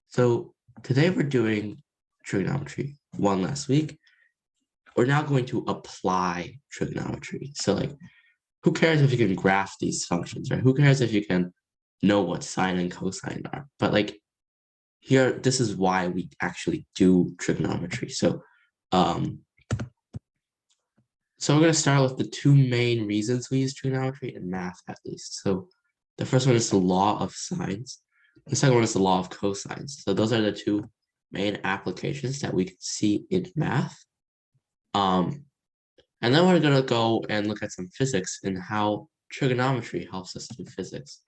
So today we're doing trigonometry, one last week. We're now going to apply trigonometry. So like, who cares if you can graph these functions, right? Who cares if you can know what sine and cosine are? But like here, this is why we actually do trigonometry. So we're going to start with the two main reasons we use trigonometry in math, at least. So the first one is the law of sines. The second one is the law of cosines. So those are the two main applications that we can see in math. And then we're going to go and look at some physics and how trigonometry helps us do physics.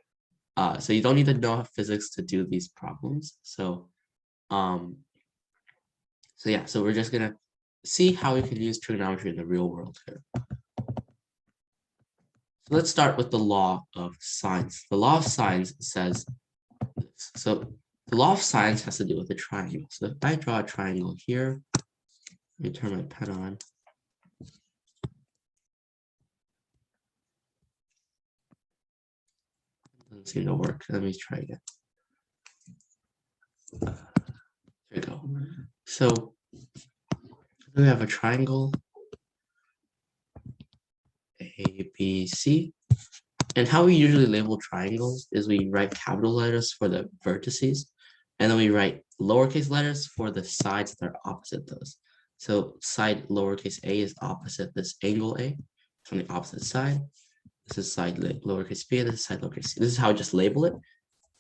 So you don't need to know physics to do these problems. So we're just going to see how we can use trigonometry in the real world here. So let's start with the law of sines. The law of sines says this. So the law of sines has to do with a triangle. So if I draw a triangle here, let me turn my pen on. Doesn't seem to work. Let me try again. There we go. So we have a triangle A, B, C. And how we usually label triangles is we write capital letters for the vertices, and then we write lowercase letters for the sides that are opposite those. So side lowercase a is opposite this angle A. It's on the opposite side. This is side lowercase b, and this is side lowercase c. This is how I just label it.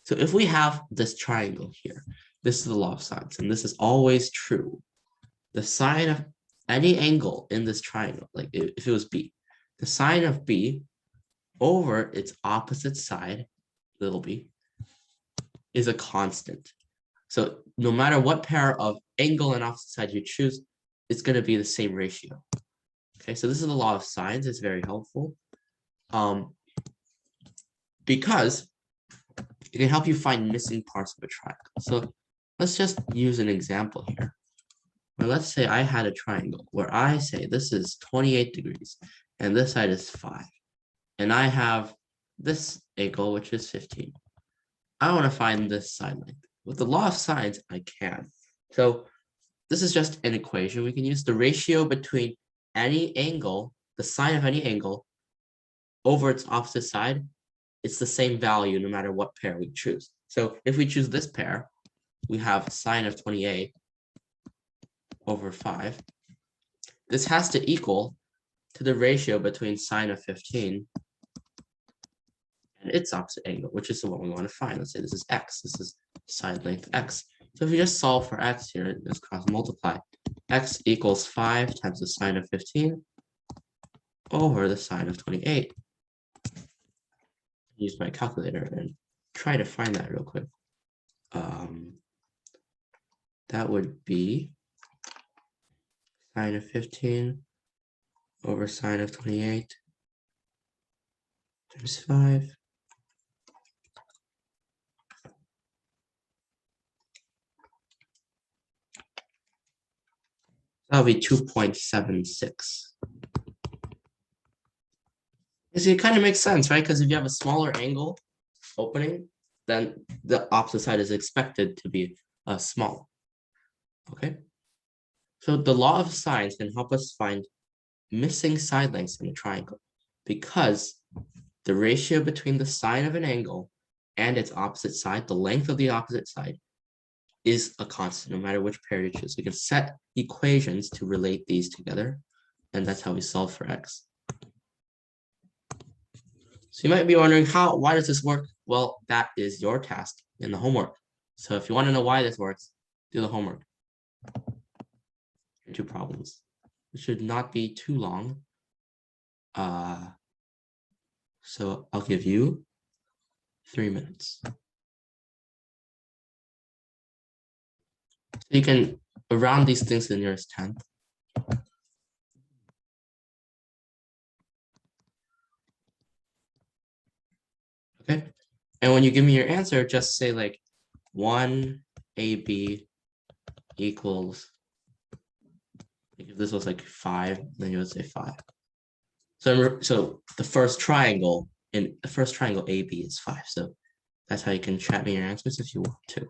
So if we have this triangle here, this is the law of sines, and this is always true. The sine of any angle in this triangle, like if it was b, the sine of b over its opposite side, little b, is a constant. So no matter what pair of angle and opposite side you choose, it's going to be the same ratio. Okay, so this is the law of sines. It's very helpful because it can help you find missing parts of a triangle. So let's just use an example here. Well, let's say I had a triangle where I say this is 28 degrees and this side is 5. And I have this angle, which is 15. I want to find this side length. With the law of sines, I can. So this is just an equation. We can use the ratio between any angle, the sine of any angle, over its opposite side. It's the same value no matter what pair we choose. So if we choose this pair, we have sine of 28 over 5. This has to equal to the ratio between sine of 15 and its opposite angle, which is the one we want to find. Let's say this is x. This is side length x. So if we just solve for x here, just cross multiply. X equals 5 times the sine of 15 over the sine of 28. Use my calculator and try to find that real quick. That would be sine of 15 over sine of 28 times 5. That'll be 2.76. See, it kind of makes sense, right? Because if you have a smaller angle opening, then the opposite side is expected to be small. Okay. So the law of sines can help us find missing side lengths in a triangle because the ratio between the sine of an angle and its opposite side, the length of the opposite side, is a constant no matter which pair you choose. We can set equations to relate these together, and that's how we solve for x. So you might be wondering, why does this work? Well, that is your task in the homework. So if you want to know why this works, do the homework. Here are 2 problems. It should not be too long. So I'll give you 3 minutes. So you can round these things to the nearest 10th. Okay. And when you give me your answer, just say like 1AB equals, if this was like 5, then you would say 5. So the first triangle AB is 5. So that's how you can chat me your answers if you want to.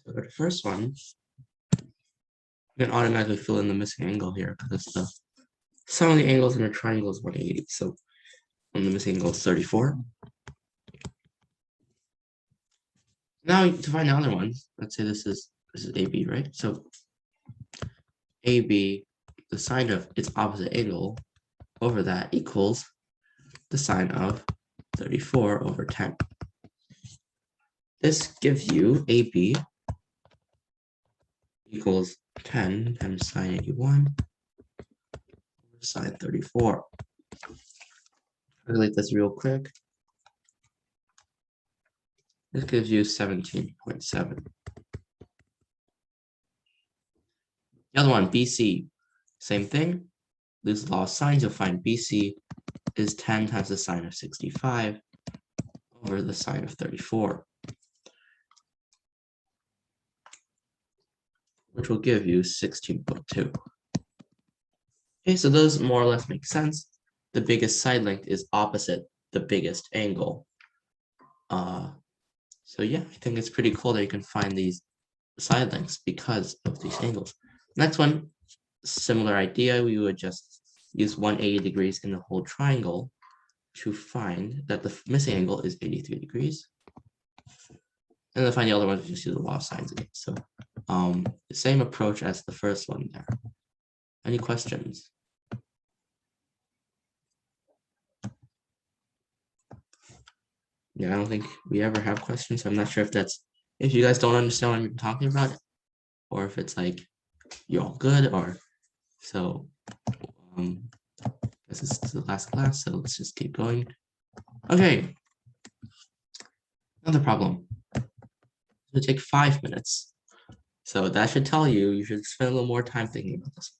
So for the first one, we can automatically fill in the missing angle here because the sum of the angles in a triangle is 180. So the missing angle is 34. Now to find the other one, let's say this is AB, right? So AB, the sine of its opposite angle over that equals the sine of 34 over 10. This gives you AB equals 10 times sine 81 over sine 34. Calculate this real quick. This gives you 17.7. The other one, BC, same thing. Lose the law of sines, you'll find BC is 10 times the sine of 65 over the sine of 34, which will give you 16.2. Okay, so those more or less make sense. The biggest side length is opposite the biggest angle. So yeah, I think it's pretty cool that you can find these side lengths because of these angles. Next one, similar idea, we would just use 180 degrees in the whole triangle to find that the missing angle is 83 degrees. And then find the other one, just use the law of sines again. So the same approach as the first one there. Any questions? Yeah, I don't think we ever have questions. So I'm not sure if you guys don't understand what I'm talking about, or if it's like you're all good, or so. This is the last class, so let's just keep going. Okay, another problem. It'll take 5 minutes. So that should tell you you should spend a little more time thinking about this.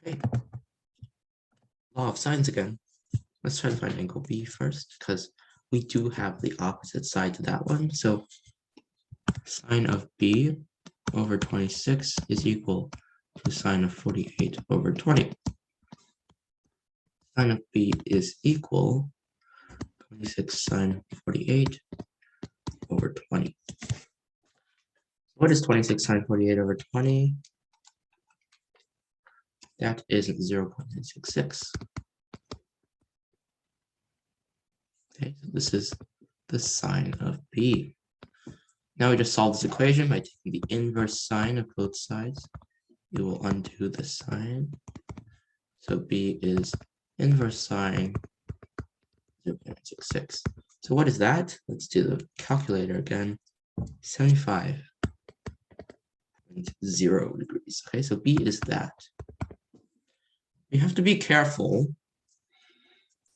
Okay. Law of sines again. Let's try to find angle B first, because we do have the opposite side to that one. So sine of B over 26 is equal to sine of 48 over 20. Sine of B is equal 26 sine 48 over 20. What is 26 sine 48 over 20? That is 0.966. Okay, so this is the sine of B. Now we just solve this equation by taking the inverse sine of both sides. You will undo the sine. So B is inverse sine 0.966. So what is that? Let's do the calculator again. 75.0 degrees. Okay, so B is that. You have to be careful.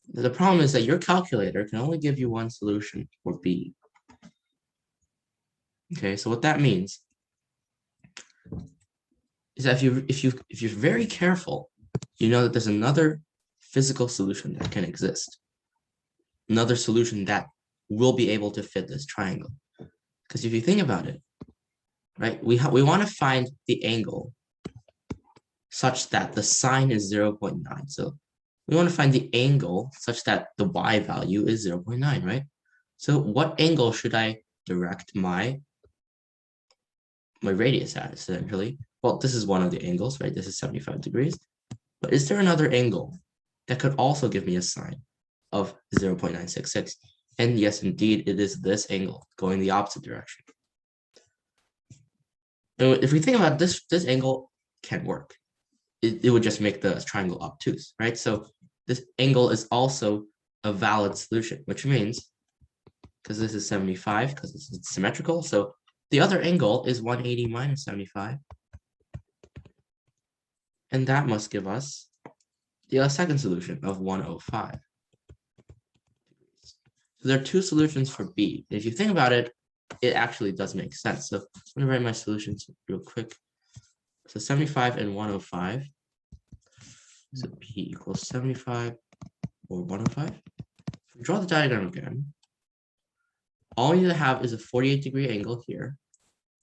The problem is that your calculator can only give you one solution for B. Okay, so what that means is that if you're very careful, you know that there's another physical solution that can exist. Another solution that will be able to fit this triangle. Because if you think about it, right, we want to find the angle such that the sine is 0.9. So we want to find the angle such that the y value is 0.9, right? So what angle should I direct my radius at, essentially? Well, this is one of the angles, right? This is 75 degrees. But is there another angle that could also give me a sine of 0.966? And yes, indeed, it is this angle going the opposite direction. And if we think about this angle can work. It would just make the triangle obtuse, right? So this angle is also a valid solution, which means, because this is 75, because it's symmetrical, so the other angle is 180 minus 75. And that must give us the second solution of 105. So there are two solutions for B. If you think about it, it actually does make sense. So I'm going to write my solutions real quick. So 75 and 105. So B equals 75 or 105. If we draw the diagram again, all we need to have is a 48-degree angle here,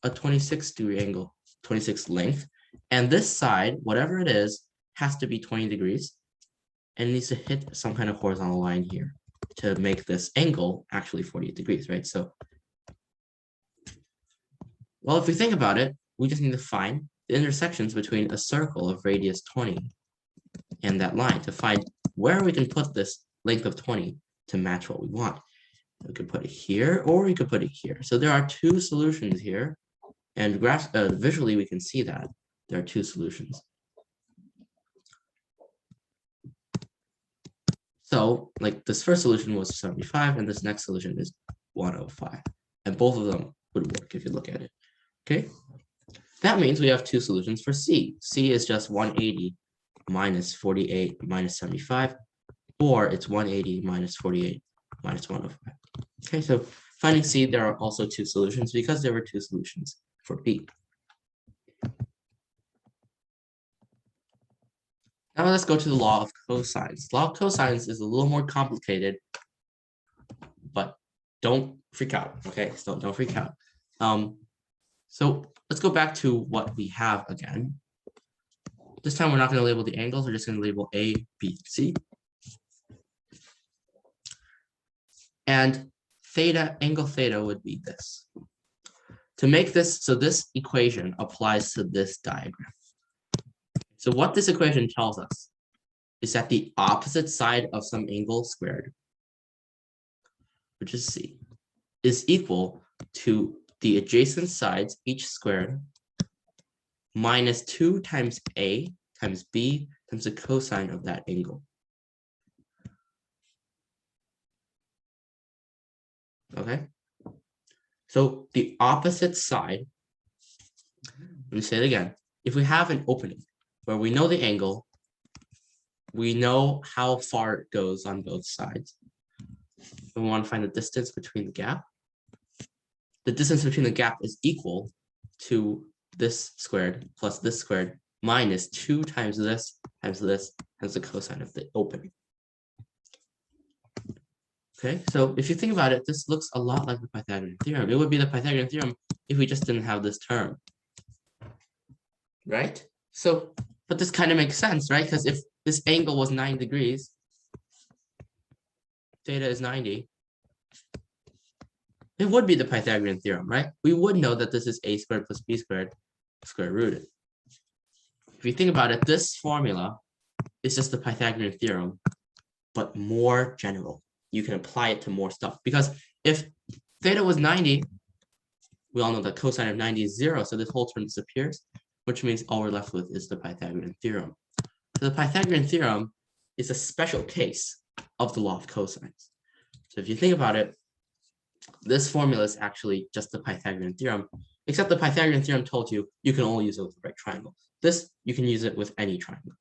a 26-degree angle, 26 length, and this side, whatever it is, has to be 20 degrees, and it needs to hit some kind of horizontal line here to make this angle actually 48 degrees, right? So, well, if we think about it, we just need to find the intersections between a circle of radius 20 and that line to find where we can put this length of 20 to match what we want. We could put it here, or we could put it here. So there are two solutions here, and visually we can see that there are two solutions. So like this first solution was 75, and this next solution is 105, and both of them would work if you look at it. Okay, that means we have two solutions for C. C is just 180 minus 48 minus 75, or it's 180 minus 48 minus 105. Okay, so finding C, there are also two solutions because there were two solutions for B. Now let's go to the law of cosines. Law of cosines is a little more complicated, but don't freak out, okay? So don't freak out. So let's go back to what we have again. This time we're not going to label the angles, we're just going to label A, B, C. And theta, angle theta would be this. To make this, so this equation applies to this diagram. So what this equation tells us is that the opposite side of some angle squared, which is C, is equal to the adjacent sides, each squared, minus 2 times A times B times the cosine of that angle. Okay? So the opposite side, let me say it again. If we have an opening where we know the angle, we know how far it goes on both sides. We want to find the distance between the gap. The distance between the gap is equal to this squared plus this squared minus 2 times this times this times the cosine of the opening. Okay, so if you think about it, this looks a lot like the Pythagorean theorem. It would be the Pythagorean theorem if we just didn't have this term, right? So, but this kind of makes sense, right? Because if this angle was 9 degrees, theta is 90, it would be the Pythagorean theorem, right? We would know that this is a squared plus b squared square rooted. If you think about it, this formula is just the Pythagorean theorem, but more general. You can apply it to more stuff. Because if theta was 90, we all know that cosine of 90 is 0, so this whole term disappears, which means all we're left with is the Pythagorean theorem. So the Pythagorean theorem is a special case of the law of cosines. So if you think about it, this formula is actually just the Pythagorean theorem, except the Pythagorean theorem told you you can only use it with the right triangle. This, you can use it with any triangle.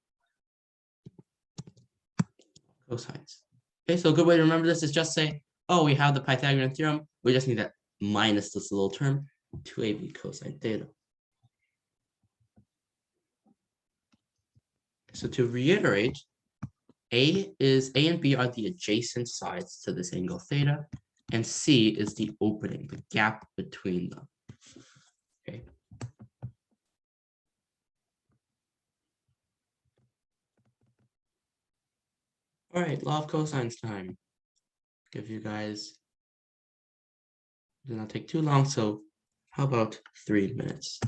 Cosines. Okay, so a good way to remember this is just say, oh, we have the Pythagorean theorem. We just need that minus this little term, 2ab cosine theta. So to reiterate, A and B are the adjacent sides to this angle theta, and C is the opening, the gap between them. Okay. All right, law of cosines time. Give you guys, did not take too long, so how about 3 minutes?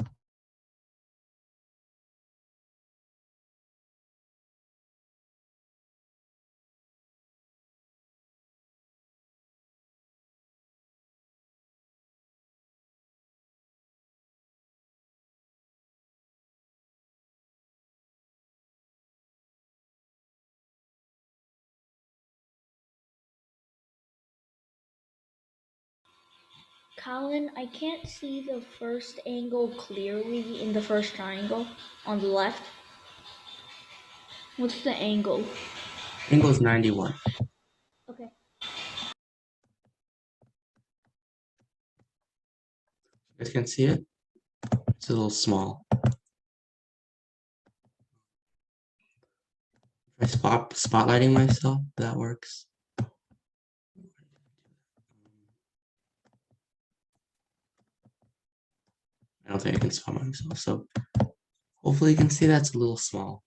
Colin, I can't see the first angle clearly in the first triangle on the left. What's the angle? Angle is 91. Okay. You guys can see it? It's a little small. If I spotlighting myself, that works. I don't think I can spot myself, so hopefully you can see that's a little small.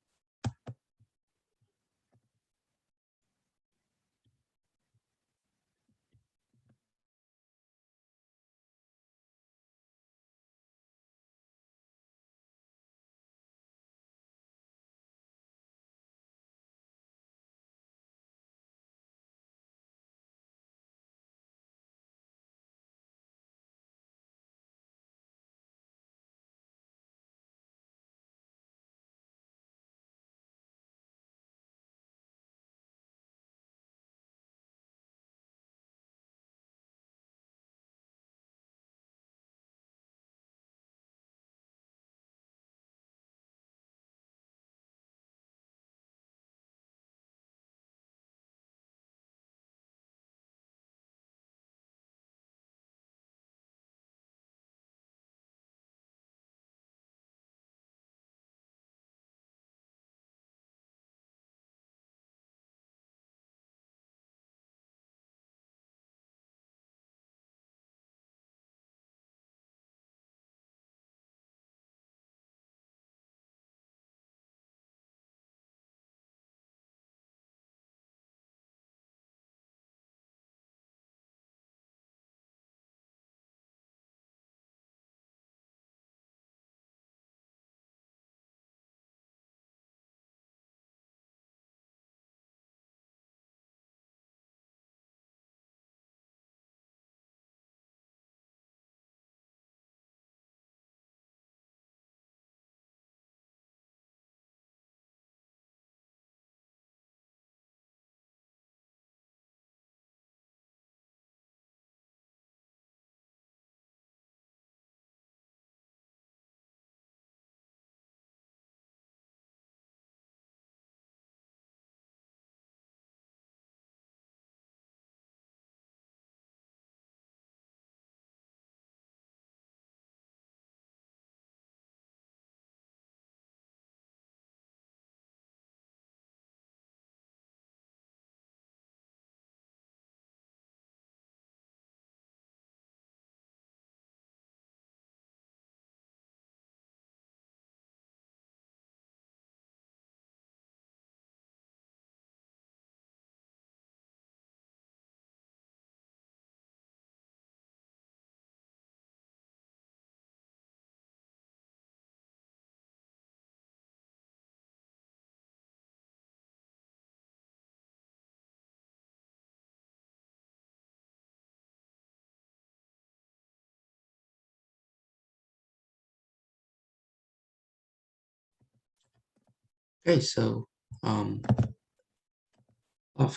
Okay, so of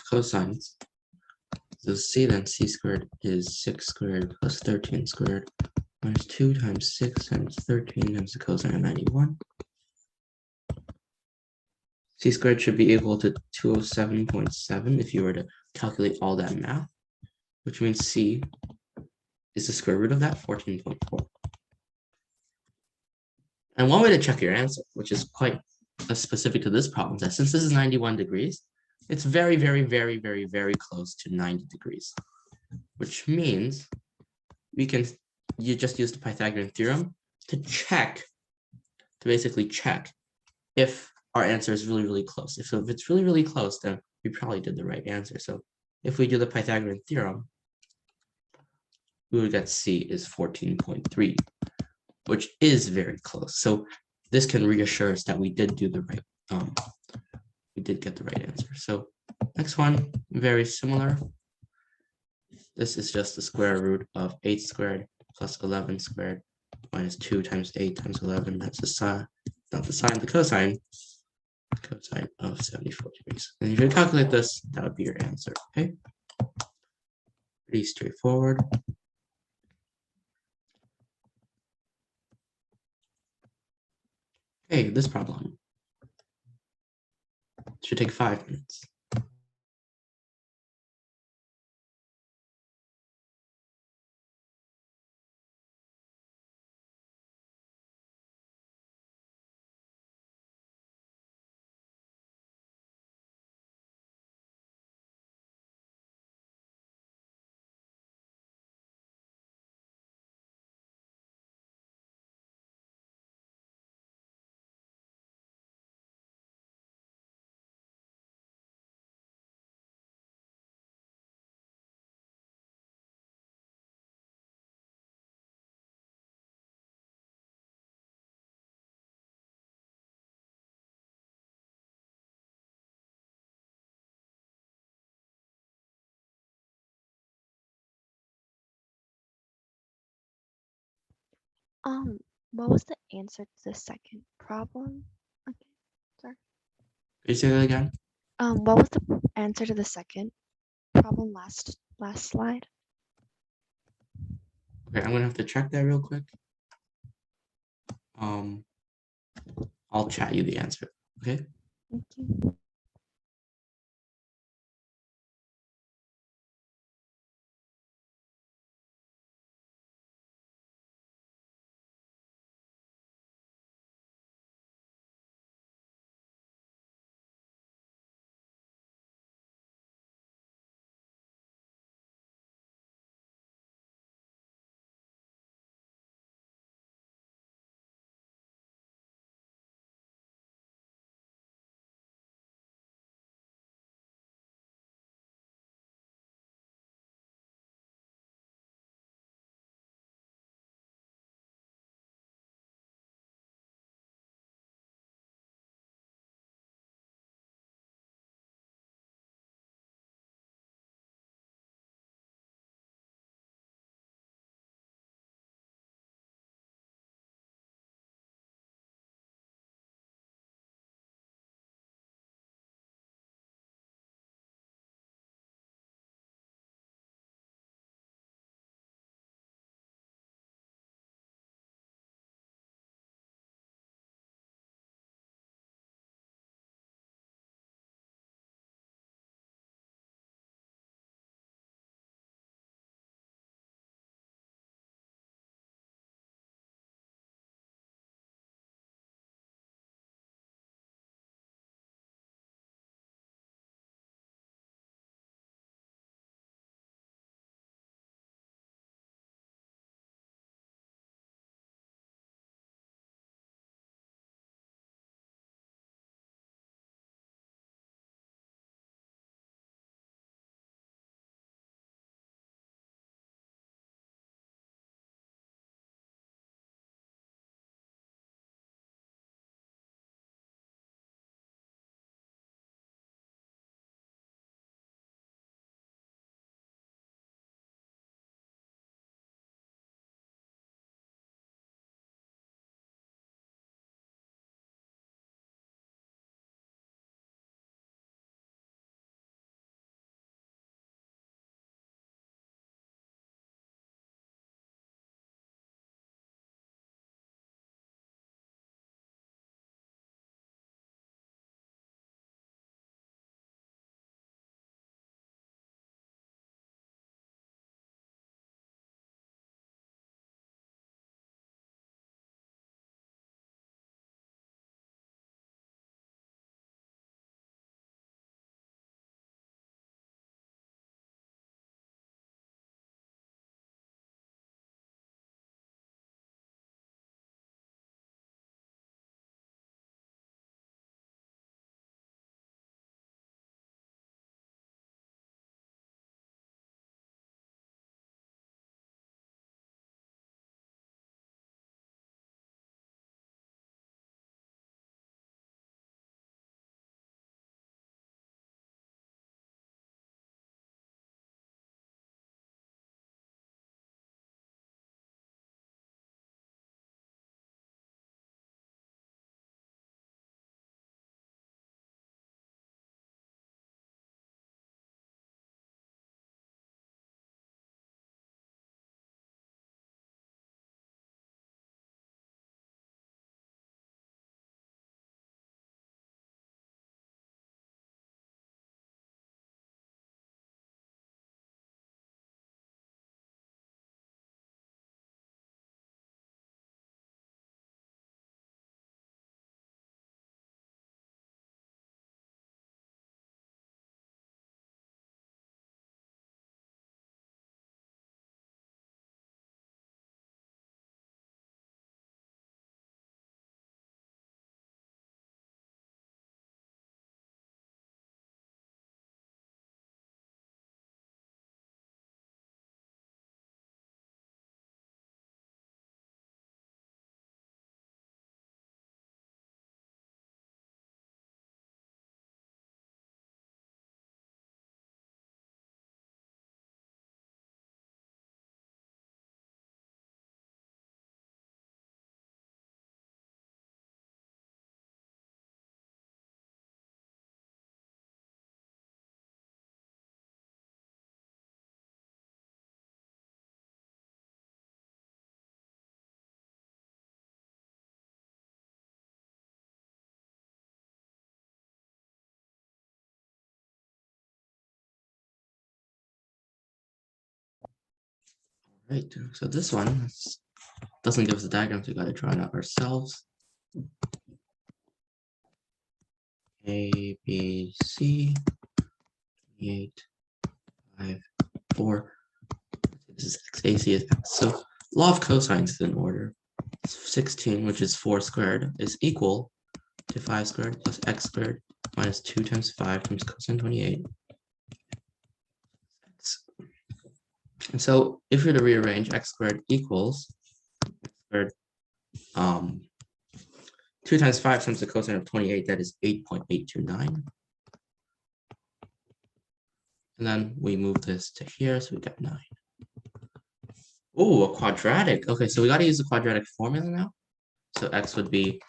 cosines, so c then c squared is 6 squared plus 13 squared minus 2 times 6 times 13 times the cosine of 91. C squared should be equal to 207.7 if you were to calculate all that math, which means C is the square root of that, 14.4. And one way to check your answer, which is quite specific to this problem, is that since this is 91 degrees, it's very, very, very, very, very close to 90 degrees, which means you just use the Pythagorean theorem to basically check if our answer is really, really close. If it's really, really close, then we probably did the right answer. So if we do the Pythagorean theorem, we would get C is 14.3, which is very close. So this can reassure us that we did do the right, we did get the right answer. So next one, very similar. This is just the square root of 8 squared plus 11 squared minus 2 times 8 times 11. That's the sine, not the sine, the cosine of 74 degrees. And if you calculate this, that would be your answer, okay? Pretty straightforward. Okay, this problem should take 5 minutes. Um, what was the answer to the second problem? Okay, sorry. Can you say that again? What was the answer to the second problem last slide? Okay, I'm gonna have to check that real quick. I'll chat you the answer, okay? Thank you. Right, so this one doesn't give us a diagram, so we got to draw it out ourselves. A, B, C, 8, 5, 4. This is X, AC is X. So law of cosines is in order. 16, which is 4 squared, is equal to 5 squared plus X squared minus 2 times 5 times cosine 28. X. And so if we were to rearrange, X squared equals X squared 2 times 5 times the cosine of 28, that is 8.829. And then we move this to here, so we got 9. Oh, a quadratic. Okay, so we got to use the quadratic formula now. So X would be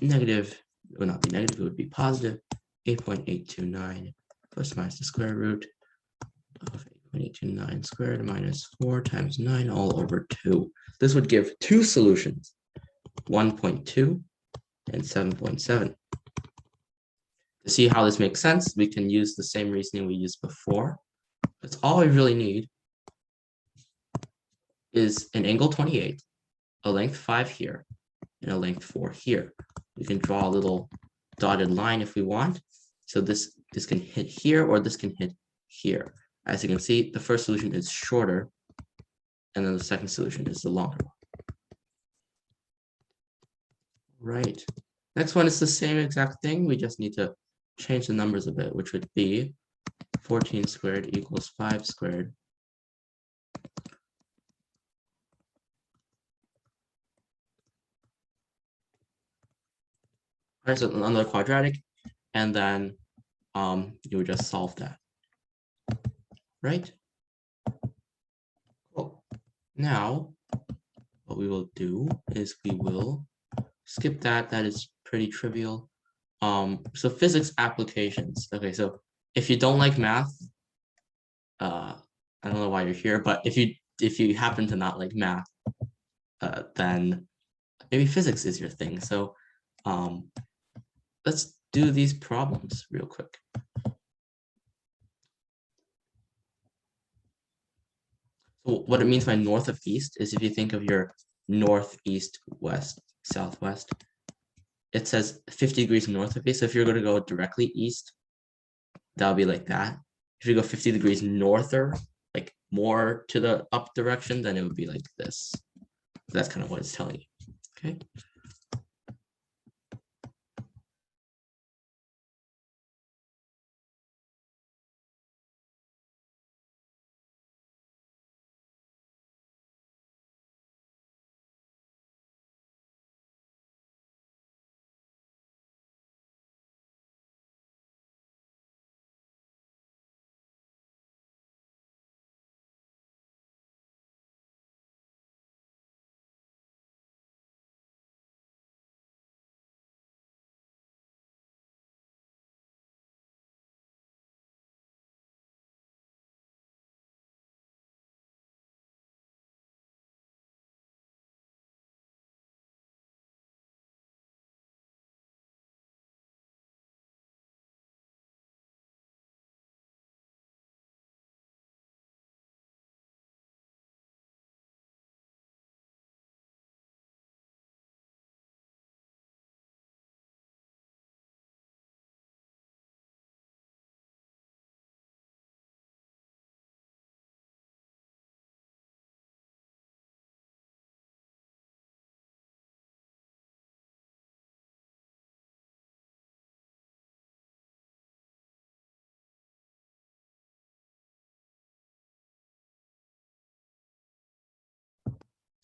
negative, it would not be negative, it would be positive 8.829 plus minus the square root of 8.829 squared minus 4 times 9 all over 2. This would give two solutions, 1.2 and 7.7. To see how this makes sense, we can use the same reasoning we used before. That's all we really need is an angle 28, a length 5 here, and a length 4 here. We can draw a little dotted line if we want. So this can hit here, or this can hit here. As you can see, the first solution is shorter, and then the second solution is the longer one. Right. Next one is the same exact thing. We just need to change the numbers a bit, which would be 14 squared equals 5 squared. All right, so another quadratic, and then you would just solve that. Right? Cool. Now, what we will do is we will skip that. That is pretty trivial. So physics applications. Okay, so if you don't like math, I don't know why you're here, but if you happen to not like math, then maybe physics is your thing. So let's do these problems real quick. So what it means by north of east is if you think of your north, east, west, southwest, it says 50 degrees north of east. So if you're going to go directly east, that'll be like that. If you go 50 degrees norther, like more to the up direction, then it would be like this. So that's kind of what it's telling you. Okay.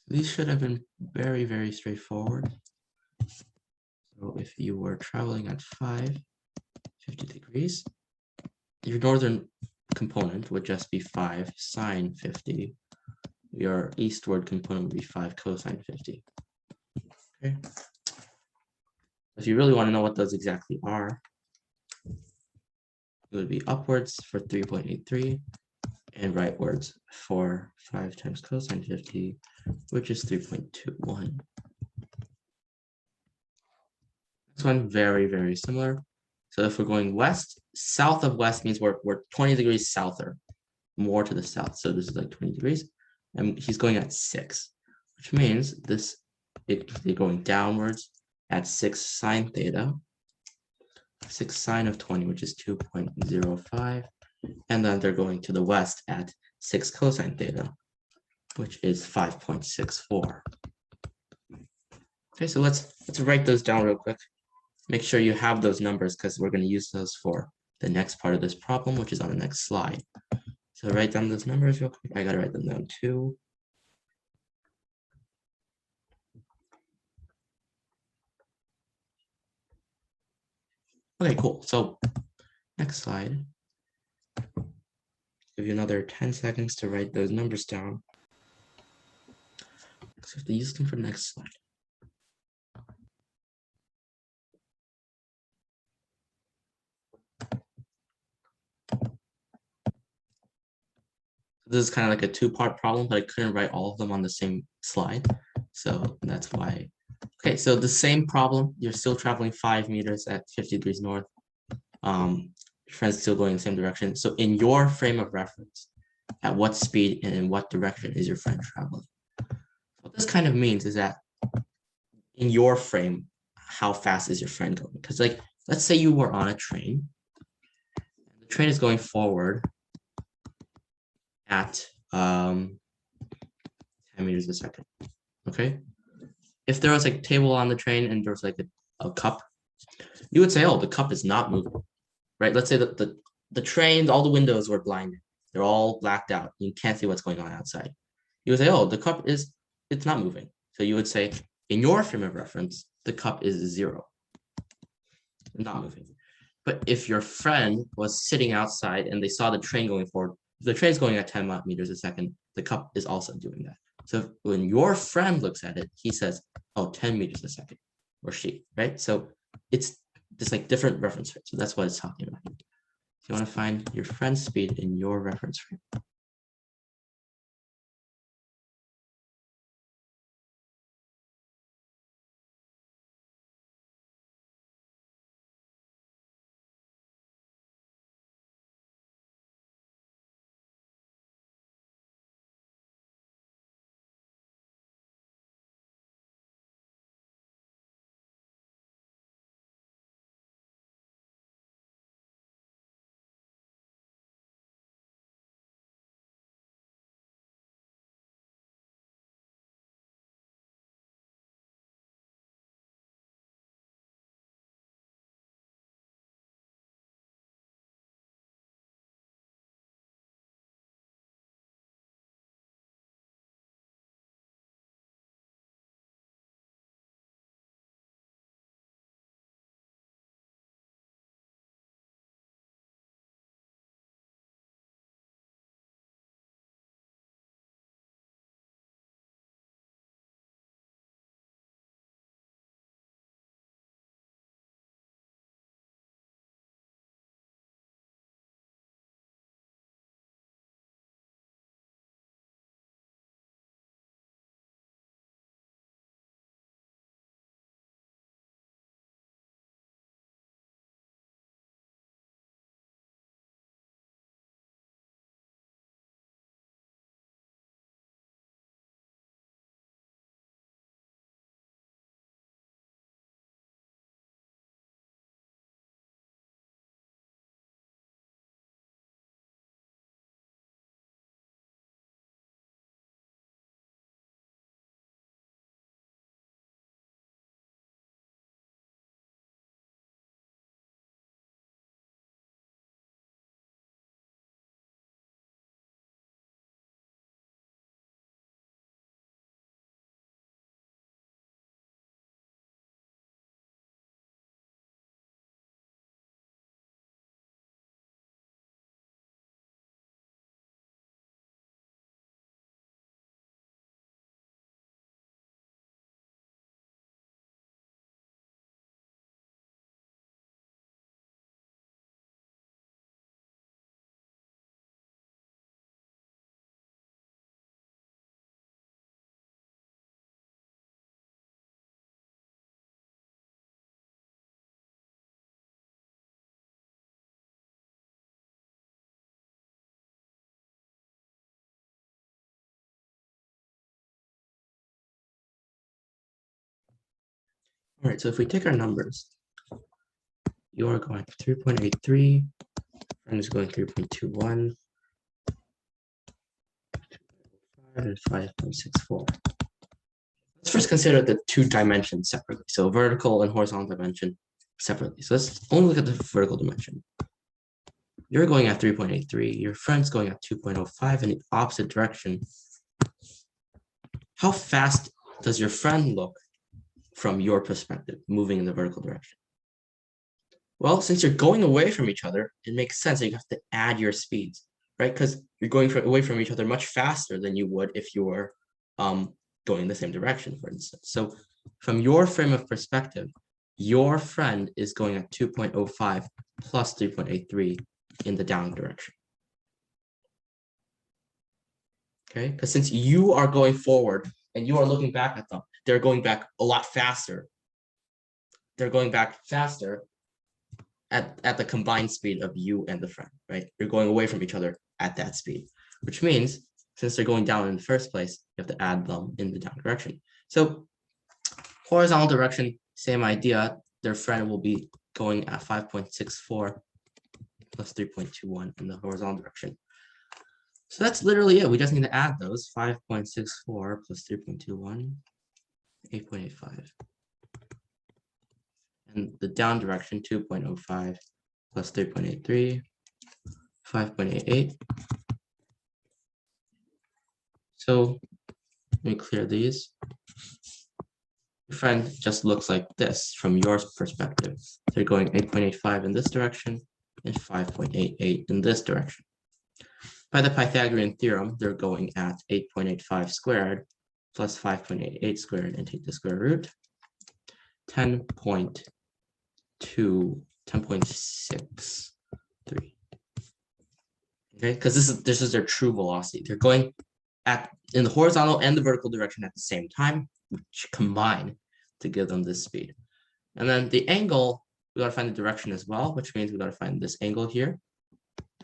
These should have been very, very straightforward. So if you were traveling at 50 degrees, your northern component would just be 5 sine 50. Your eastward component would be 5 cosine 50. Okay. If you really want to know what those exactly are, it would be upwards for 3.83 and rightwards for 5 times cosine 50, which is 3.21. This one, very, very similar. So if we're going west, south of west means we're 20 degrees souther, more to the south. So this is like 20 degrees. and he's going at 6, which means they're going downwards at 6 sine theta, 6 sine of 20, which is 2.05, and then they're going to the west at 6 cosine theta, which is 5.64. Okay, so let's write those down real quick. Make sure you have those numbers because we're going to use those for the next part of this problem, which is on the next slide. So write down those numbers real quick. I got to write them down too. Okay, cool. So next slide. Give you another 10 seconds to write those numbers down. So have to use them for the next slide. This is kind of like a two-part problem, but I couldn't write all of them on the same slide. So that's why. Okay, so the same problem, you're still traveling 5 meters at 50 degrees north. Your friend's still going in the same direction. So in your frame of reference, at what speed and in what direction is your friend traveling? What this kind of means is that in your frame, how fast is your friend going? Because like, let's say you were on a train. The train is going forward at 10 meters a second, okay? If there was like a table on the train and there was like a cup, you would say, oh, the cup is not moving, right? Let's say that the train, all the windows were blinded. They're all blacked out. You can't see what's going on outside. You would say, oh, the cup it's not moving. So you would say, in your frame of reference, the cup is 0, not moving. But if your friend was sitting outside and they saw the train going forward, the train's going at 10 meters a second, the cup is also doing that. So when your friend looks at it, he says, oh, 10 meters a second, or she, right? So it's just like different reference rates. So that's what it's talking about. You want to find your friend's speed in your reference frame. All right, so if we take our numbers, you are going 3.83, friend is going 3.21, and 5.64. Let's first consider the two dimensions separately. So vertical and horizontal dimension separately. So let's only look at the vertical dimension. You're going at 3.83, your friend's going at 2.05 in the opposite direction. How fast does your friend look from your perspective, moving in the vertical direction? Well, since you're going away from each other, it makes sense that you have to add your speeds, right? Because you're going away from each other much faster than you would if you were going in the same direction, for instance. So from your frame of perspective, your friend is going at 2.05 plus 3.83 in the down direction. Okay, because since you are going forward and you are looking back at them, they're going back a lot faster. They're going back faster at the combined speed of you and the friend, right? You're going away from each other at that speed, which means since they're going down in the first place, you have to add them in the down direction. So horizontal direction, same idea. Their friend will be going at 5.64 plus 3.21 in the horizontal direction. So that's literally it. We just need to add those. 5.64 plus 3.21, 8.85. And the down direction, 2.05 plus 3.83, 5.88. So let me clear these. Your friend just looks like this from your perspective. They're going 8.85 in this direction and 5.88 in this direction. By the Pythagorean theorem, they're going at 8.85 squared plus 5.88 squared and take the square root. 10.63. Okay, because this is their true velocity. They're going in the horizontal and the vertical direction at the same time, which combine to give them this speed. And then the angle, we gotta find the direction as well, which means we gotta find this angle here,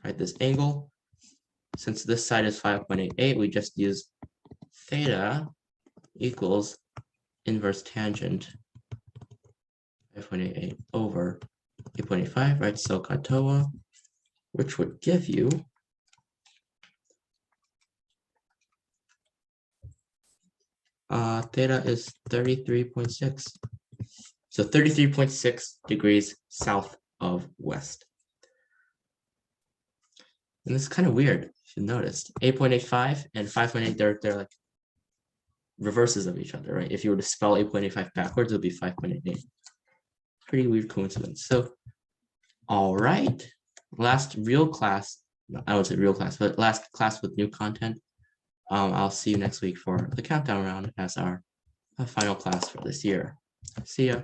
right? This angle. Since this side is 5.88, we just use theta equals inverse tangent 5.88 over 8.85, right? So SOHCAHTOA, which would give you theta is 33.6. So 33.6 degrees south of west. And this is kind of weird, if you noticed. 8.85 and 5.8, they're like reverses of each other, right? If you were to spell 8.85 backwards, it would be 5.88. Pretty weird coincidence. So, all right. Last real class, I won't say real class, but last class with new content. I'll see you next week for the countdown round as our final class for this year. See ya.